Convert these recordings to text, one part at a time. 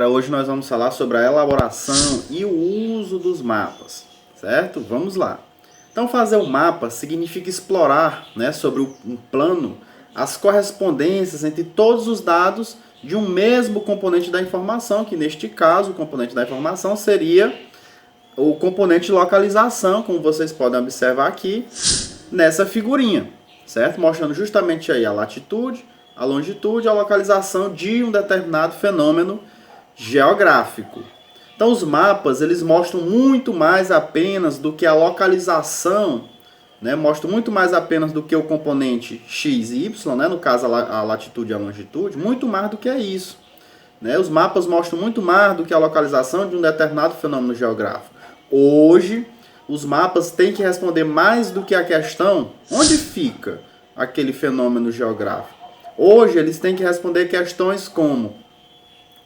galera, hoje nós vamos falar sobre a elaboração e o uso dos mapas, certo? Vamos lá. Então fazer o mapa significa explorar, sobre um plano as correspondências entre todos os dados de um mesmo componente da informação, que neste caso o componente da informação seria o componente de localização, como vocês podem observar aqui nessa figurinha, certo? Mostrando justamente aí a latitude, a longitude e a localização de um determinado fenômeno geográfico. Então os mapas, eles mostram muito mais apenas do que a localização, mostram muito mais apenas do que o componente x e y, no caso a latitude e a longitude, muito mais do que é isso. Os mapas mostram muito mais do que a localização de um determinado fenômeno geográfico. Hoje, os mapas têm que responder mais do que a questão onde fica aquele fenômeno geográfico. Hoje eles têm que responder questões como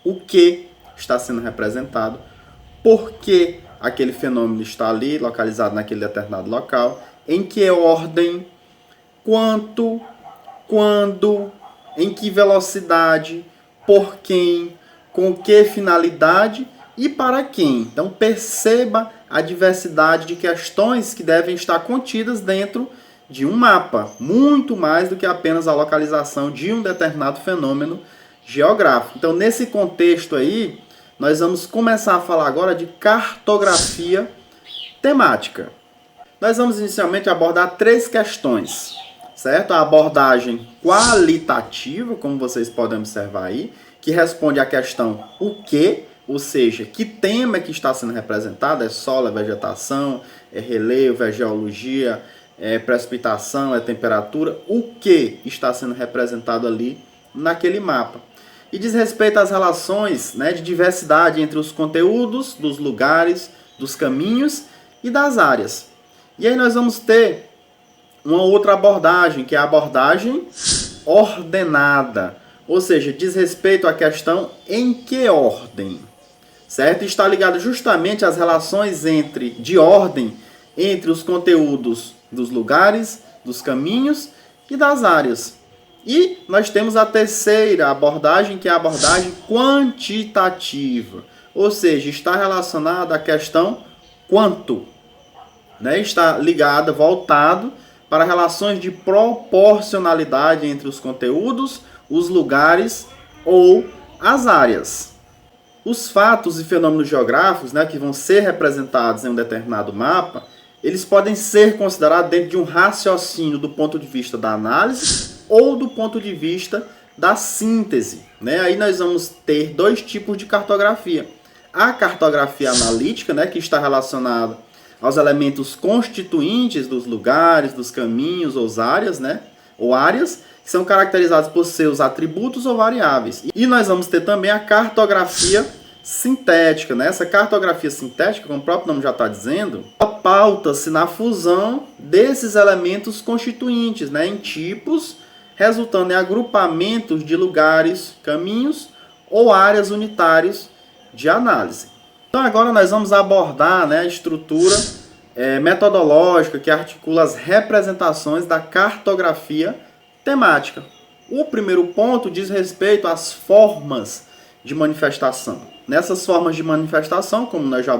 o que está sendo representado, por que aquele fenômeno está ali, localizado naquele determinado local, em que ordem, quanto, quando, em que velocidade, por quem, com que finalidade e para quem. Então perceba a diversidade de questões que devem estar contidas dentro de um mapa, muito mais do que apenas a localização de um determinado fenômeno geográfico. Então, nesse contexto aí, nós vamos começar a falar agora de cartografia temática. Nós vamos inicialmente abordar 3 questões, certo? A abordagem qualitativa, como vocês podem observar aí, que responde à questão o que, ou seja, que tema que está sendo representado, é solo, é vegetação, é relevo, é geologia, é precipitação, é temperatura, o que está sendo representado ali naquele mapa. E diz respeito às relações de diversidade entre os conteúdos, dos lugares, dos caminhos e das áreas. E aí nós vamos ter uma outra abordagem, que é a abordagem ordenada. Ou seja, diz respeito à questão em que ordem, certo? Está ligado justamente às relações de ordem entre os conteúdos dos lugares, dos caminhos e das áreas. E nós temos a terceira abordagem, que é a abordagem quantitativa. Ou seja, está relacionada à questão quanto. Está ligada, voltado para relações de proporcionalidade entre os conteúdos, os lugares ou as áreas. Os fatos e fenômenos geográficos que vão ser representados em um determinado mapa, eles podem ser considerados dentro de um raciocínio do ponto de vista da análise ou do ponto de vista da síntese. Aí nós vamos ter 2 tipos de cartografia. A cartografia analítica, que está relacionada aos elementos constituintes dos lugares, dos caminhos ou áreas, que são caracterizados por seus atributos ou variáveis. E nós vamos ter também a cartografia sintética. Essa cartografia sintética, como o próprio nome já está dizendo, pauta-se na fusão desses elementos constituintes em tipos, resultando em agrupamentos de lugares, caminhos ou áreas unitárias de análise. Então agora nós vamos abordar a estrutura metodológica que articula as representações da cartografia temática. O primeiro ponto diz respeito às formas de manifestação. Nessas formas de manifestação, como nós já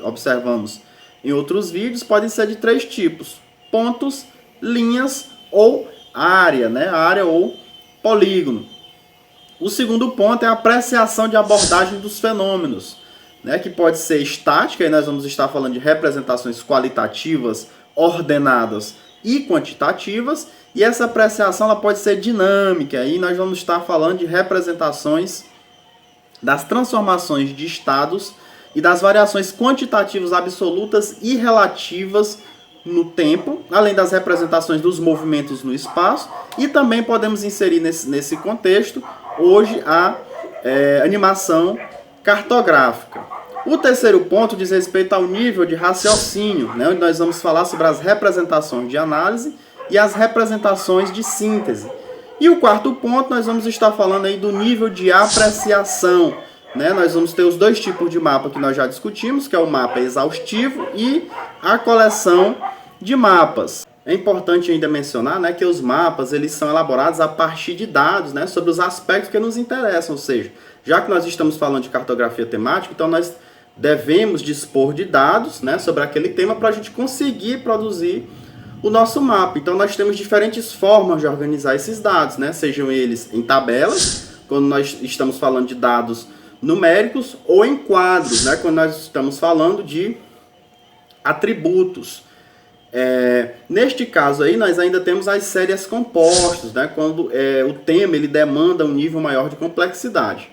observamos em outros vídeos, podem ser de 3 tipos: pontos, linhas ou área, área ou polígono. O segundo ponto é a apreciação de abordagem dos fenômenos, que pode ser estática, aí nós vamos estar falando de representações qualitativas, ordenadas e quantitativas, e essa apreciação ela pode ser dinâmica, aí nós vamos estar falando de representações das transformações de estados e das variações quantitativas absolutas e relativas no tempo, além das representações dos movimentos no espaço, e também podemos inserir nesse contexto, hoje, a animação cartográfica. O terceiro ponto diz respeito ao nível de raciocínio, onde nós vamos falar sobre as representações de análise e as representações de síntese. E o quarto ponto, nós vamos estar falando aí do nível de apreciação. Nós vamos ter os 2 tipos de mapa que nós já discutimos, que é o mapa exaustivo e a coleção de mapas. É importante ainda mencionar, né, que os mapas eles são elaborados a partir de dados, né, sobre os aspectos que nos interessam, ou seja, já que nós estamos falando de cartografia temática, então nós devemos dispor de dados, né, sobre aquele tema para a gente conseguir produzir o nosso mapa. Então nós temos diferentes formas de organizar esses dados, né, sejam eles em tabelas, quando nós estamos falando de dados numéricos, ou em quadros, né, quando nós estamos falando de atributos. Neste caso aí, nós ainda temos as séries compostas, né, quando o tema ele demanda um nível maior de complexidade.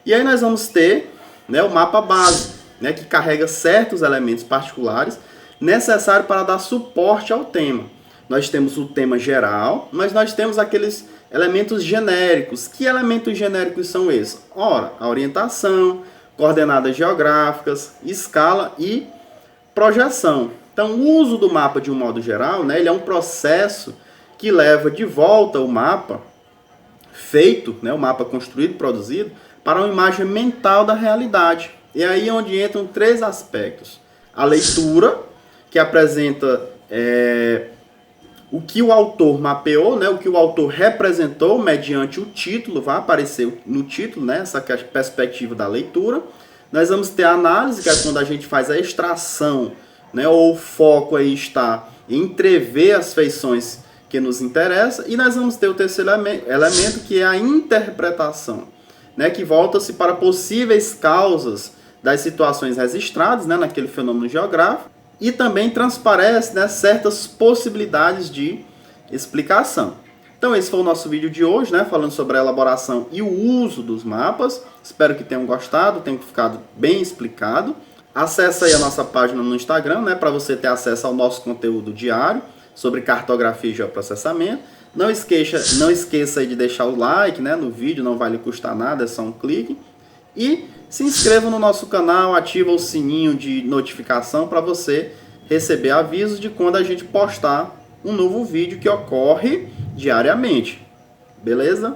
E aí nós vamos ter, né, o mapa base, né, que carrega certos elementos particulares necessários para dar suporte ao tema. Nós temos o tema geral, mas nós temos aqueles elementos genéricos. Que elementos genéricos são esses? Ora, a orientação, coordenadas geográficas, escala e projeção. Então, o uso do mapa de um modo geral, né, ele é um processo que leva de volta o mapa feito, né, o mapa construído, produzido, para uma imagem mental da realidade. E aí é onde entram três aspectos. A leitura, que apresenta o que o autor mapeou, né, o que o autor representou mediante o título, vai aparecer no título, né, essa perspectiva da leitura. Nós vamos ter a análise, que é quando a gente faz a extração, né, ou o foco aí está em entrever as feições que nos interessam. E nós vamos ter o terceiro elemento, que é a interpretação, né, que volta-se para possíveis causas das situações registradas, né, naquele fenômeno geográfico, e também transparece, né, certas possibilidades de explicação. Então esse foi o nosso vídeo de hoje, né, falando sobre a elaboração e o uso dos mapas. Espero que tenham gostado, tenha ficado bem explicado. Acesse aí a nossa página no Instagram, né, para você ter acesso ao nosso conteúdo diário sobre cartografia e geoprocessamento. Não esqueça aí de deixar o like, né, no vídeo, não vai lhe custar nada, é só um clique. E se inscreva no nosso canal, ativa o sininho de notificação para você receber avisos de quando a gente postar um novo vídeo que ocorre diariamente. Beleza?